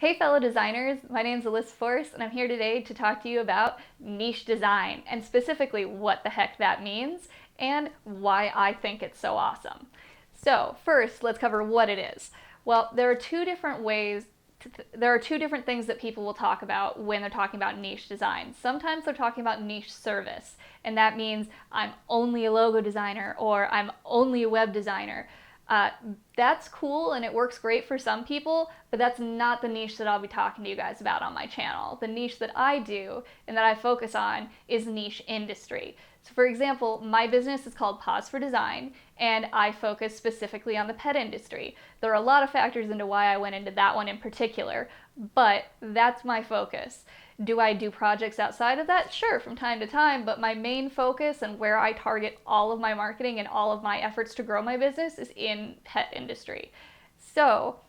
Hey fellow designers, my name's Alyssa Force and I'm here today to talk to you about niche design and specifically what the heck that means and why I think it's so awesome. So first, let's cover what it is. Well, there are two different things that people will talk about when they're talking about niche design. Sometimes they're talking about niche service, and that means I'm only a logo designer or I'm only a web designer. That's cool and it works great for some people, but that's not the niche that I'll be talking to you guys about on my channel. The niche that I do and that I focus on is niche industry. So for example, my business is called Paws for Design and I focus specifically on the pet industry. There are a lot of factors into why I went into that one in particular, but that's my focus. Do I do projects outside of that? Sure, from time to time, but my main focus and where I target all of my marketing and all of my efforts to grow my business is in pet industry. So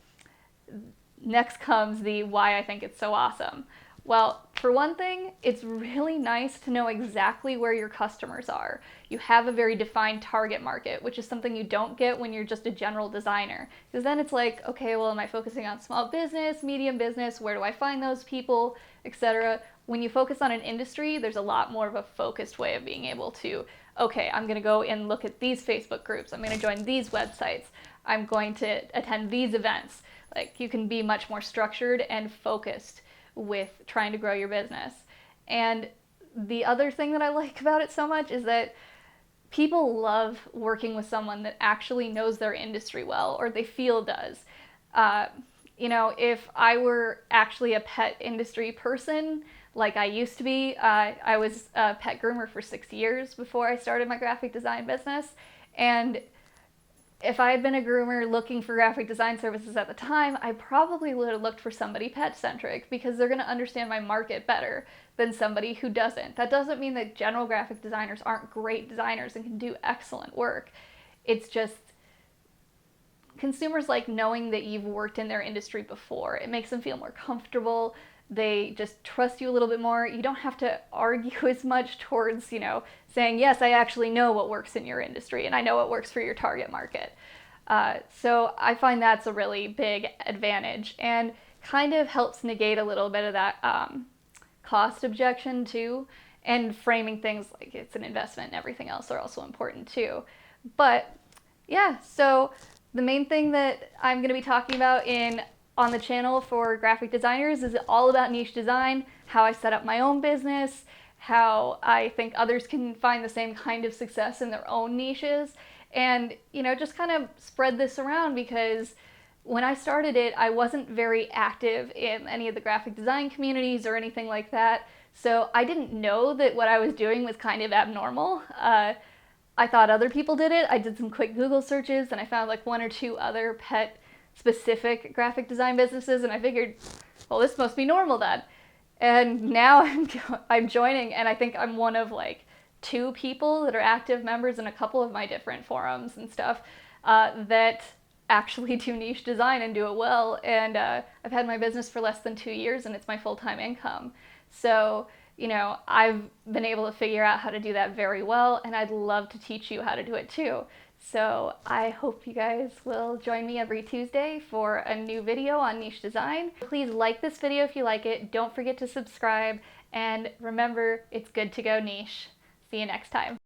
next comes the why I think it's so awesome. Well, for one thing, it's really nice to know exactly where your customers are. You have a very defined target market, which is something you don't get when you're just a general designer. Because then it's like, okay, well, am I focusing on small business, medium business? Where do I find those people, etc.? When you focus on an industry, there's a lot more of a focused way of being able to, okay, I'm going to go and look at these Facebook groups. I'm going to join these websites. I'm going to attend these events. Like, you can be much more structured and focused with trying to grow your business. And the other thing that I like about it so much is that people love working with someone that actually knows their industry well, or they feel does. If I were actually a pet industry person, like I used to be, I was a pet groomer for 6 years before I started my graphic design business. And if I had been a groomer looking for graphic design services at the time, I probably would have looked for somebody pet-centric because they're going to understand my market better than somebody who doesn't. That doesn't mean that general graphic designers aren't great designers and can do excellent work. It's just consumers like knowing that you've worked in their industry before. It makes them feel more comfortable. They just trust you a little bit more. You don't have to argue as much towards, saying, yes, I actually know what works in your industry and I know what works for your target market. So I find that's a really big advantage and kind of helps negate a little bit of that cost objection too, and framing things like it's an investment and everything else are also important too. But yeah, so the main thing that I'm going to be talking about on the channel for graphic designers is all about niche design, how I set up my own business, how I think others can find the same kind of success in their own niches, and just kind of spread this around because when I started it, I wasn't very active in any of the graphic design communities or anything like that, so I didn't know that what I was doing was kind of abnormal. I thought other people did it. I did some quick Google searches and I found like one or two other pet specific graphic design businesses and I figured, well, this must be normal then. And now I'm joining and I think I'm one of like 2 people that are active members in a couple of my different forums and stuff that actually do niche design and do it well. And I've had my business for less than 2 years and it's my full-time income. So I've been able to figure out how to do that very well, and I'd love to teach you how to do it too. So I hope you guys will join me every Tuesday for a new video on niche design. Please like this video if you like it. Don't forget to subscribe, and remember, it's good to go niche. See you next time.